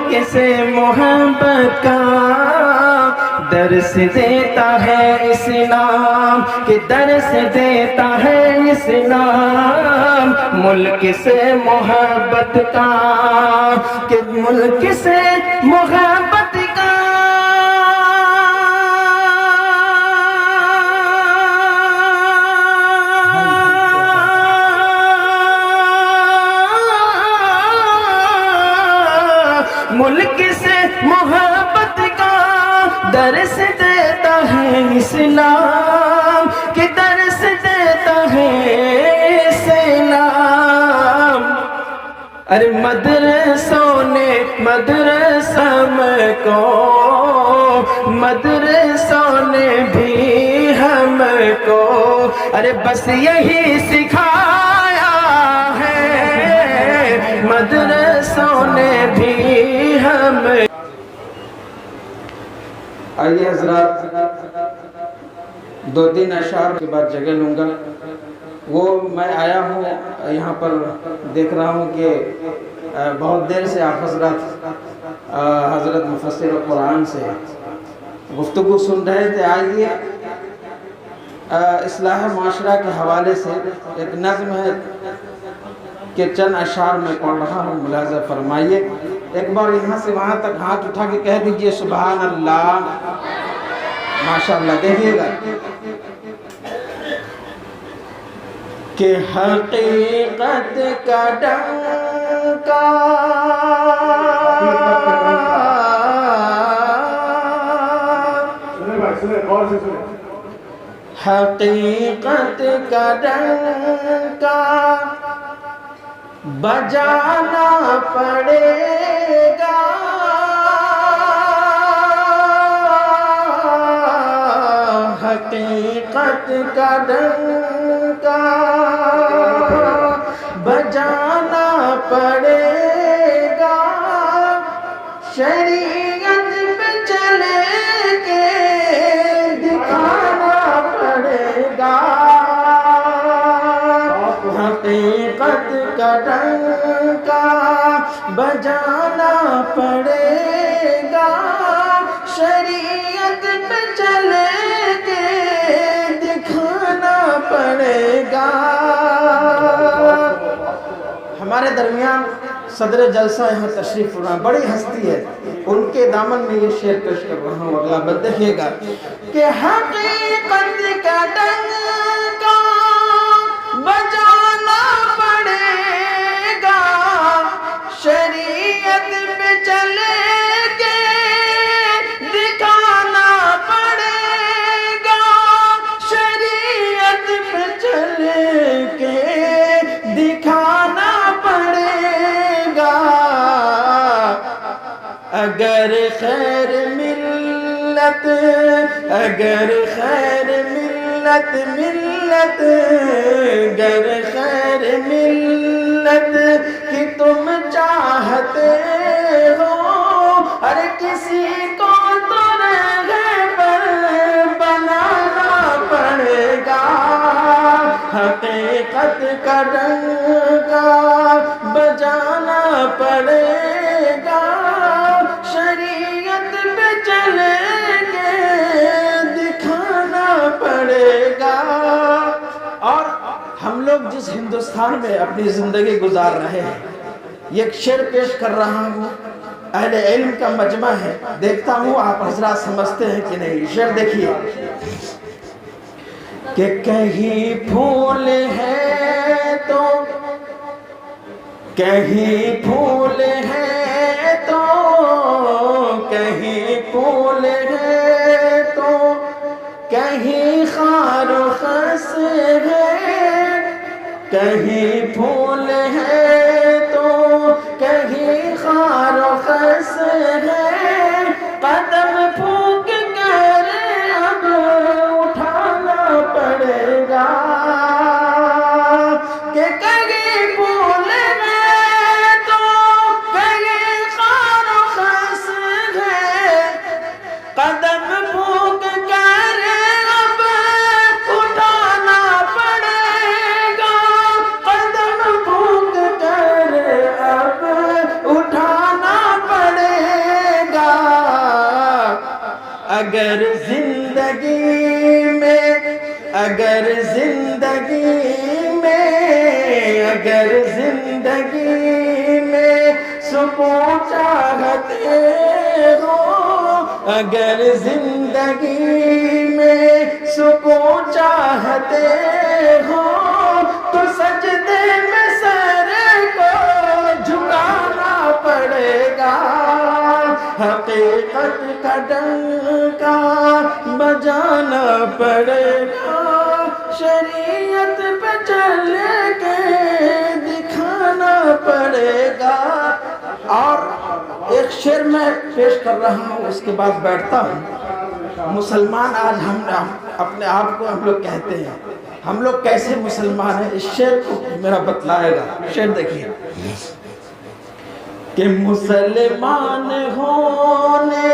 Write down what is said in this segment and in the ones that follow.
کسے محبت کا درس دیتا ہے اسلام، کہ درس دیتا ہے اسلام، ملک سے محبت کا، کہ ملک سے محبت کا۔ ملک سے محبت کا درس دیتا ہے اسلام، کہ درس دیتا ہے اسلام۔ ارے مدرسوں نے مدرسہ میں کو، مدرسوں نے بھی ہم کو، ارے بس یہی سکھایا ہے، مدرسوں نے بھی ہم۔ آئیے حضرات، دو تین اشعار کے بعد جگہ لوں گا۔ وہ میں آیا ہوں یہاں پر، دیکھ رہا ہوں کہ بہت دیر سے آپ حضرات حضرت مفسر قرآن سے گفتگو سن رہے تھے۔ آئیے اصلاح معاشرہ کے حوالے سے ایک نظم ہے کہ چند اشعار میں پڑھ رہا ہوں، ملاحظہ فرمائیے۔ ایک بار یہاں سے وہاں تک ہاتھ اٹھا کے کہہ دیجئے سبحان اللہ، ماشاءاللہ۔ دیکھیے گا کہ حقیقت کا ڈنکا حقیقت کا ڈنکا بجانا پڑے گا، حقیقت کا ڈنکا بجانا پڑے گا، شریعت پہ چلے کے دکھانا پڑے گا، حقیقت کا ڈنکا بجانا پڑے گا، شریعت پہ چلے کے دکھانا پڑے گا۔ ہمارے درمیان صدر جلسہ یہاں تشریف فرما، بڑی ہستی ہے، ان کے دامن میں یہ شعر پیش کر رہا ہوں، اگلا بند دیکھیے گا کہ حقیقت کا ڈنکا بجانا پڑے گا، شریعت پہ چلے کے دکھانا پڑے گا، شریعت پہ چلے کے دکھانا پڑے گا، اگر خیر ملت، اگر خیر ملت، ملت اگر خیر ملت کی تم چاہتے ہو، ہر کسی کو تو رہبر بنانا پڑے گا، حقیقت کا ڈنکا بجانا پڑے گا، شریعت پہ چلے کے دکھانا پڑے گا۔ اور ہم لوگ جس ہندوستان میں اپنی زندگی گزار رہے ہیں، یہ ایک شعر پیش کر رہا ہوں، اہل علم کا مجمع ہے، دیکھتا ہوں آپ حضرات سمجھتے ہیں کہ نہیں۔ شعر دیکھیے کہ کہیں پھول ہے تو، کہیں پھول ہے تو، کہیں پھول ہے تو، کہیں خار و خس ہے، کہیں پھول ہے تو کہیں خار و خس ہے، قدم پھونک کر اب اٹھانا پڑے گا، کہ کہیں پھول ہے تو کہیں خار و خس ہے، قدم پھونک کر اب اٹھانا پڑے گا، قدم پھونک کر اب اٹھانا پڑے اگر زندگی میں اگر زندگی میں سکون چاہتے ہو، اگر زندگی میں سکون چاہتے ہو تو سجدے میں سر کو جھکانا پڑے گا، حقیقت کا ڈنکا بجانا پڑے گا، شریعت پہ چل کے دکھانا پڑے گا۔ اور ایک شعر میں پیش کر رہا ہوں، اس کے بعد بیٹھتا ہوں۔ مسلمان آج ہم اپنے آپ کو ہم لوگ کہتے ہیں، ہم لوگ کیسے مسلمان ہیں، اس شعر کو میرا بتلائے گا۔ شعر دیکھیے کہ مسلمان ہونے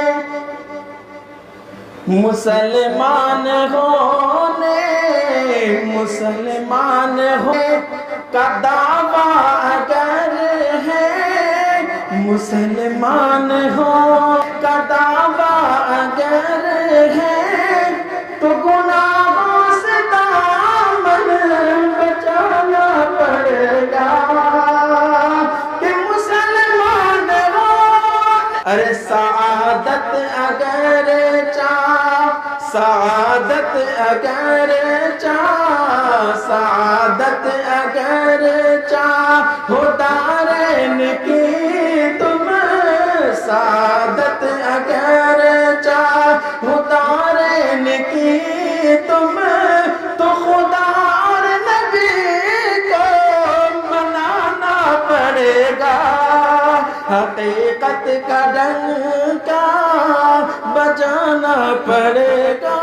کا دعویٰ اگر ہے، مسلمان ہو کا دعویٰ اگر ہے تو گناہوں سے دامن بچانا پڑے گا، کہ مسلمان ہو۔ ارے سعادت اگر سعادت اگر ہو دارین کی تم، سعادت اگر ہو دارین کی تم، تو خدا اور نبی کو منانا پڑے گا، حقیقت کا ڈنکا بجانا پڑے گا،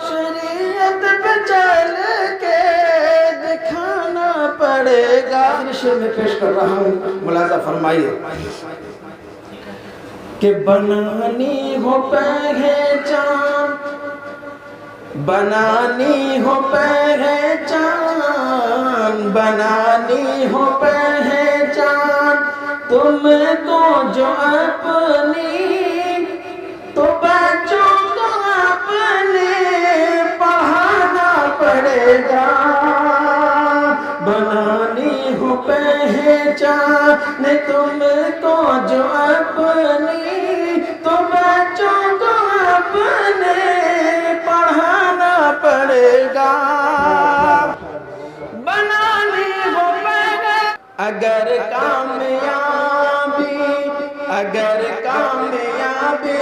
شریعت پہ چل کے دکھانا پڑے گا۔ شعر میں پیش کر رہا ہوں، ملاحظہ فرمائیے کہ بنانی ہو پہچان، بنانی ہو پہچان، بنانی ہو پہچان تم کو جو اپنی، تو بچوں کو اپنے پڑھانا پڑے گا، بنانی ہو پہچان تم کو جو اپنی، تو بچوں کو اپنے پڑھانا پڑے گا، بنانی ہو پہچان۔ اگر کامیابی اگر کامیابی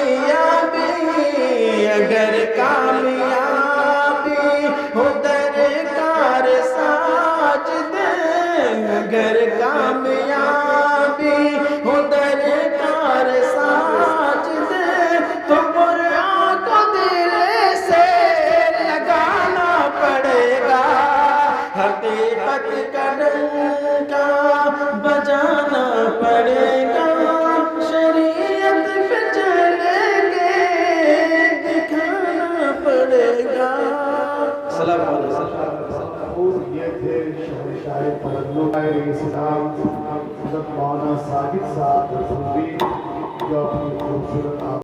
اگر کامیابی ہو درکار ساجد، اگر کامیابی ہو درکار ساجد، تو قرآن کو دل سے لگانا پڑے گا، حقیقت کا ڈنکا بجانا پڑے گا، شریعت پہ چل کے دکھانا پڑے گا۔ السلام علیکم۔ یہ تھے شہنشاہ ترنم اسلام حضرت مولانا ساجد صاحب جو اپنی خوبصورت